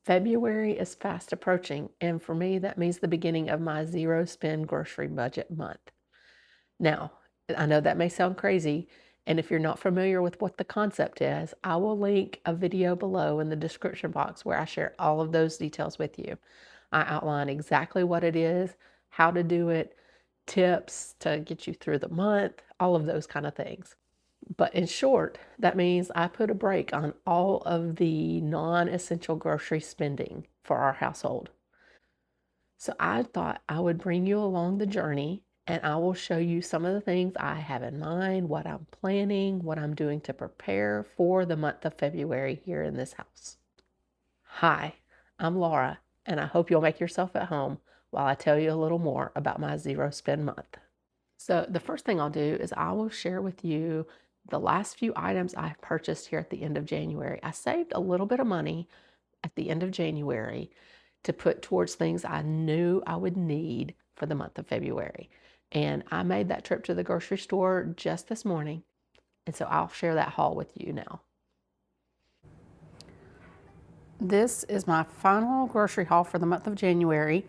February is fast approaching, and for me, that means the beginning of my zero spend grocery budget month. Now, I know that may sound crazy, and if you're not familiar with what the concept is, I will link a video below in the description box where I share all of those details with you. I outline exactly what it is, how to do it, tips to get you through the month, all of those kind of things. But in short, that means I put a break on all of the non-essential grocery spending for our household. So I thought I would bring you along the journey and I will show you some of the things I have in mind, what I'm planning, what I'm doing to prepare for the month of February here in this house. Hi, I'm Laura, and I hope you'll make yourself at home while I tell you a little more about my zero spend month. So the first thing I'll do is I will share with you the last few items I purchased here at the end of January. I saved a little bit of money at the end of January to put towards things I knew I would need for the month of February. And I made that trip to the grocery store just this morning. And so I'll share that haul with you now. This is my final grocery haul for the month of January,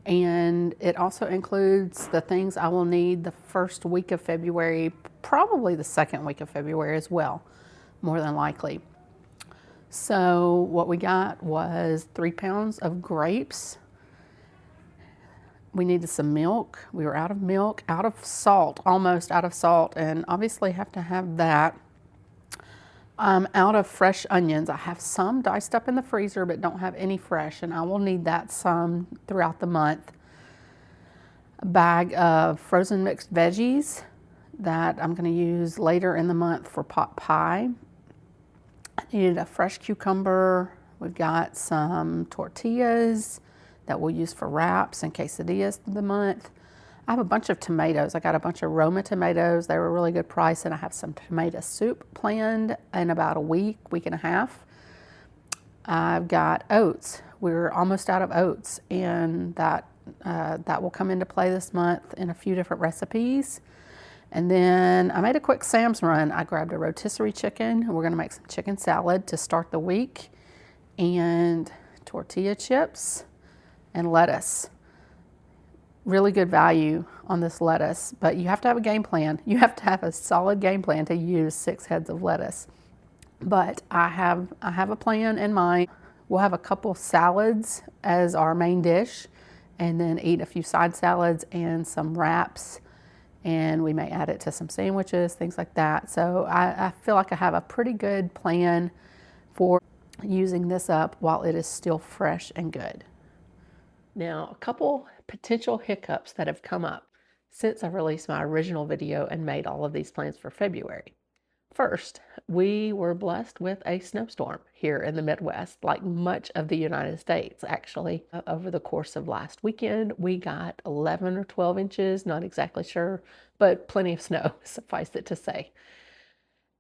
and it also includes the things I will need the first week of February, probably the second week of February as well, more than likely. So what we got was 3 pounds of grapes. We needed some milk. We were out of milk, out of salt, almost out of salt, and obviously have to have that. Out of fresh onions. I have some diced up in the freezer, but don't have any fresh, and I will need that some throughout the month. A bag of frozen mixed veggies that I'm going to use later in the month for pot pie. I needed a fresh cucumber. We've got some tortillas that we'll use for wraps and quesadillas through the month. I have a bunch of tomatoes. I got a bunch of Roma tomatoes. They were a really good price, and I have some tomato soup planned in about a week and a half. I've got oats. We're almost out of oats, and that will come into play this month in a few different recipes. And then I made a quick Sam's run. I grabbed a rotisserie chicken. We're going to make some chicken salad to start the week, and tortilla chips and lettuce. Really good value on this lettuce, but you have to have a game plan. You have to have a solid game plan to use 6 heads of lettuce. But I have a plan in mind. We'll have a couple salads as our main dish, and then eat a few side salads and some wraps, and we may add it to some sandwiches, things like that. So I feel like I have a pretty good plan for using this up while it is still fresh and good. Now, a couple potential hiccups that have come up since I released my original video and made all of these plans for February. First, we were blessed with a snowstorm here in the Midwest, like much of the United States, actually. Over the course of last weekend, we got 11 or 12 inches, not exactly sure, but plenty of snow, suffice it to say.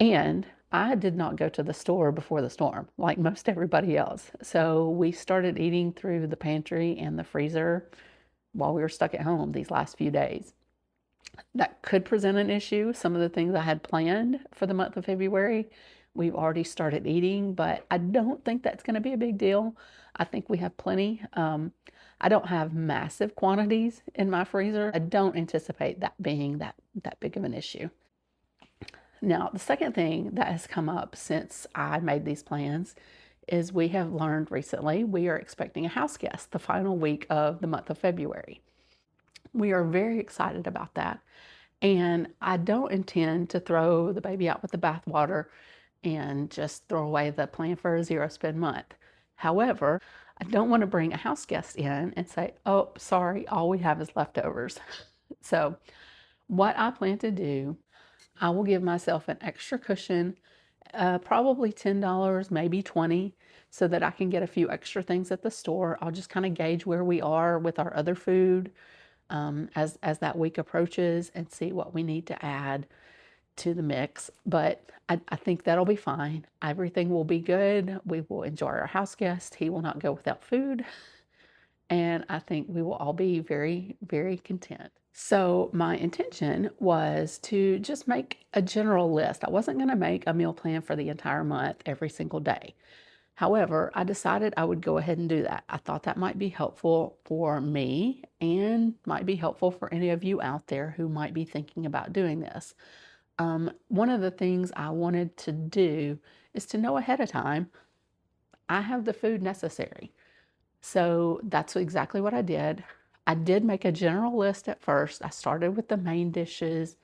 And I did not go to the store before the storm, like most everybody else. So we started eating through the pantry and the freezer while we were stuck at home these last few days. That could present an issue. Some of the things I had planned for the month of February, we've already started eating, but I don't think that's going to be a big deal. I think we have plenty. I don't have massive quantities in my freezer. I don't anticipate that being that big of an issue. Now, the second thing that has come up since I made these plans is we have learned recently we are expecting a house guest the final week of the month of February. We are very excited about that, and I don't intend to throw the baby out with the bathwater and just throw away the plan for a zero spend month. However, I don't want to bring a house guest in and say, oh, sorry, all we have is leftovers. So what I plan to do, I will give myself an extra cushion, probably $10, maybe $20, so that I can get a few extra things at the store. I'll just kind of gauge where we are with our other food as that week approaches and see what we need to add to the mix. But I think that'll be fine. Everything will be good. We will enjoy our house guest. He will not go without food. And I think we will all be very, very content. So my intention was to just make a general list. I wasn't going to make a meal plan for the entire month every single day. However, I decided I would go ahead and do that. I thought that might be helpful for me and might be helpful for any of you out there who might be thinking about doing this. One of the things I wanted to do is to know ahead of time I have the food necessary. So that's exactly what I did. I did make a general list at first. I started with the main dishes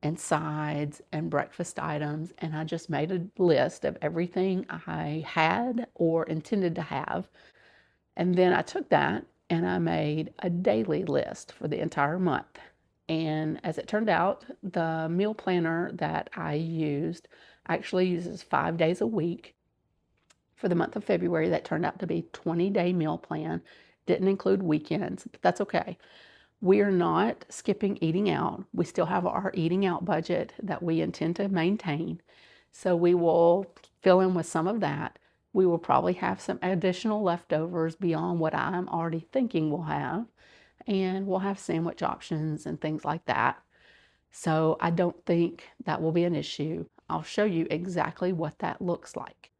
and sides and breakfast items, and I just made a list of everything I had or intended to have. And then I took that and I made a daily list for the entire month. And as it turned out, the meal planner that I used actually uses 5 days a week. For the month of February, that turned out to be 20-day meal plan. Didn't include weekends, but that's okay. We are not skipping eating out. We still have our eating out budget that we intend to maintain. So we will fill in with some of that. We will probably have some additional leftovers beyond what I'm already thinking we'll have. And we'll have sandwich options and things like that. So I don't think that will be an issue. I'll show you exactly what that looks like.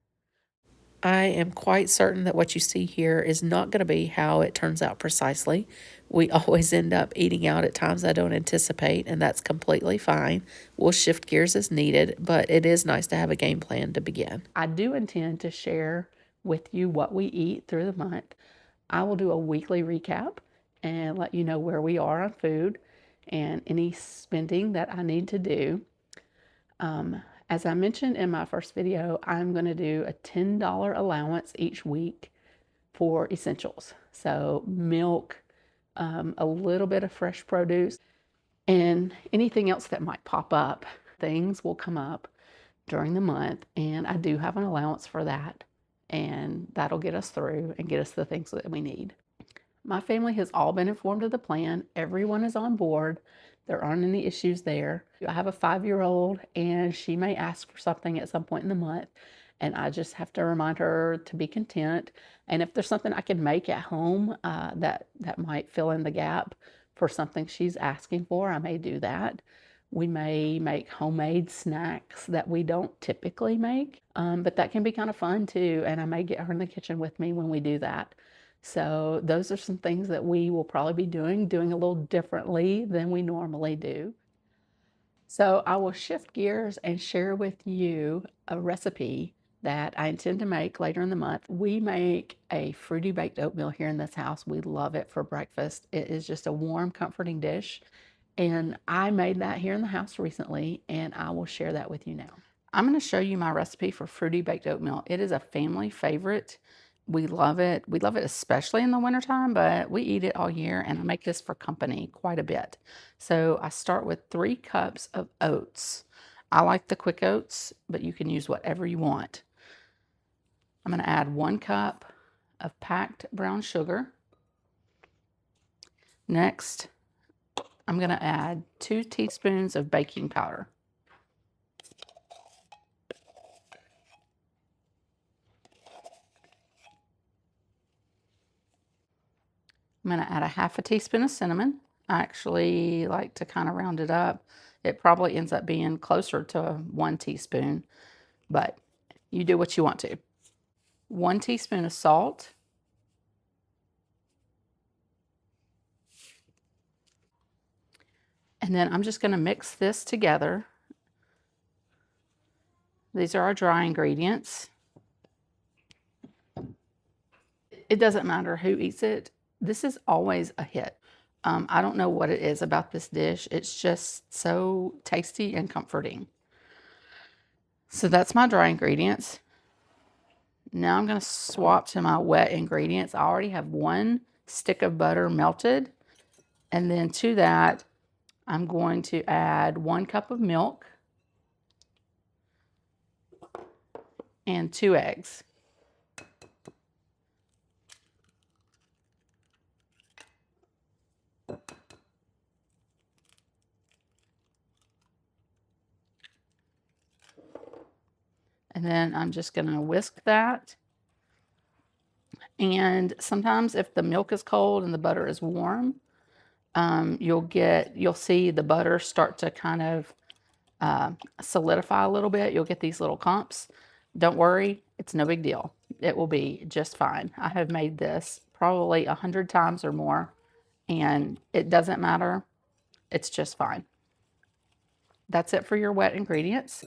I am quite certain that what you see here is not going to be how it turns out precisely. We always end up eating out at times I don't anticipate, and that's completely fine. We'll shift gears as needed, but it is nice to have a game plan to begin. I do intend to share with you what we eat through the month. I will do a weekly recap and let you know where we are on food and any spending that I need to do. As I mentioned in my first video, I'm going to do a $10 allowance each week for essentials. So milk, a little bit of fresh produce, and anything else that might pop up. Things will come up during the month, and I do have an allowance for that. And that'll get us through and get us the things that we need. My family has all been informed of the plan. Everyone is on board. There aren't any issues there. I have a 5-year-old and she may ask for something at some point in the month, and I just have to remind her to be content. And if there's something I can make at home that might fill in the gap for something she's asking for, I may do that. We may make homemade snacks that we don't typically make, but that can be kind of fun too. And I may get her in the kitchen with me when we do that. So those are some things that we will probably be doing a little differently than we normally do. So I will shift gears and share with you a recipe that I intend to make later in the month. We make a fruity baked oatmeal here in this house. We love it for breakfast. It is just a warm, comforting dish. And I made that here in the house recently, and I will share that with you now. I'm going to show you my recipe for fruity baked oatmeal. It is a family favorite. We love it. We love it especially in the wintertime, but we eat it all year, and I make this for company quite a bit. So I start with 3 cups of oats. I like the quick oats, but you can use whatever you want. I'm going to add 1 cup of packed brown sugar. Next, I'm going to add 2 teaspoons of baking powder. I'm going to add a 1/2 teaspoon of cinnamon. I actually like to kind of round it up. It probably ends up being closer to 1 teaspoon, but you do what you want to. 1 teaspoon of salt. And then I'm just going to mix this together. These are our dry ingredients. It doesn't matter who eats it. This is always a hit. I don't know what it is about this dish. It's just so tasty and comforting. So that's my dry ingredients. Now I'm going to swap to my wet ingredients. I already have 1 stick of butter melted. And then to that, I'm going to add 1 cup of milk and 2 eggs. And then I'm just going to whisk that. And sometimes if the milk is cold and the butter is warm, you'll see the butter start to kind of solidify a little bit. You'll get these little clumps. Don't worry, it's no big deal. it will be just fine. I have made this probably 100 times or more, and it doesn't matter. It's just fine. That's it for your wet ingredients.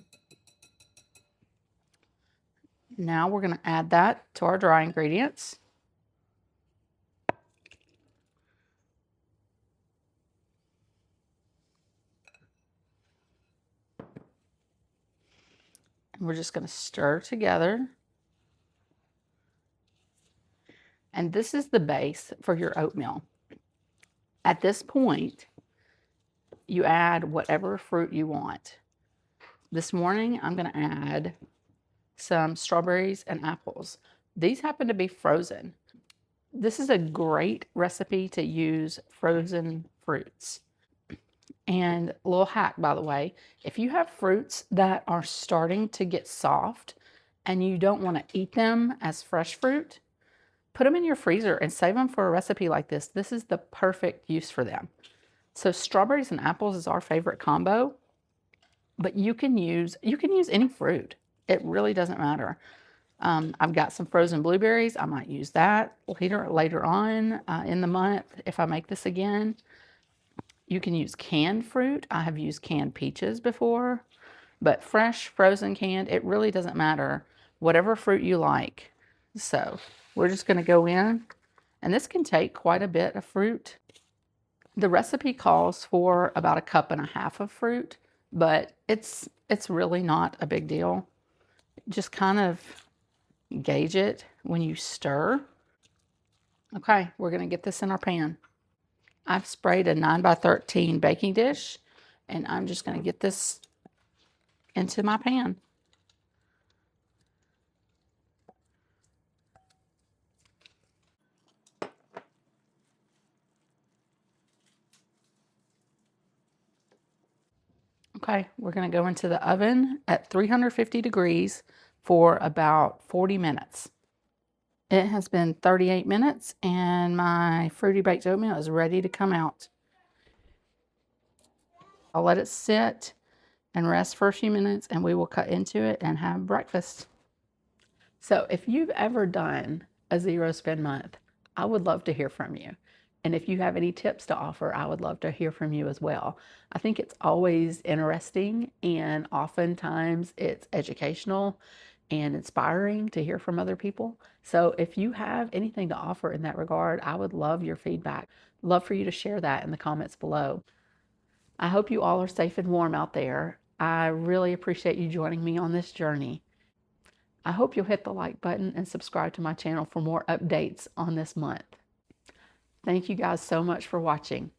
Now we're going to add that to our dry ingredients. And we're just going to stir together. And this is the base for your oatmeal. At this point, you add whatever fruit you want. This morning, I'm going to add some strawberries and apples. These happen to be frozen. This is a great recipe to use frozen fruits. And a little hack, by the way, if you have fruits that are starting to get soft and you don't want to eat them as fresh fruit, put them in your freezer and save them for a recipe like this. This is the perfect use for them. So strawberries and apples is our favorite combo, but you can use any fruit. It really doesn't matter. I've got some frozen blueberries. I might use that later on in the month if I make this again. You can use canned fruit. I have used canned peaches before, but fresh, frozen, canned, it really doesn't matter. Whatever fruit you like. So we're just going to go in, and this can take quite a bit of fruit. The recipe calls for about 1.5 cups of fruit, but it's really not a big deal. Just kind of gauge it when you stir. Okay, we're going to get this in our pan. I've sprayed a 9x13 baking dish, and I'm just going to get this into my pan. Okay, we're going to go into the oven at 350 degrees for about 40 minutes. It has been 38 minutes and my Fruity Baked Oatmeal is ready to come out. I'll let it sit and rest for a few minutes and we will cut into it and have breakfast. So if you've ever done a zero spend month, I would love to hear from you. And if you have any tips to offer, I would love to hear from you as well. I think it's always interesting and oftentimes it's educational and inspiring to hear from other people. So if you have anything to offer in that regard, I would love your feedback. Love for you to share that in the comments below. I hope you all are safe and warm out there. I really appreciate you joining me on this journey. I hope you'll hit the like button and subscribe to my channel for more updates on this month. Thank you guys so much for watching.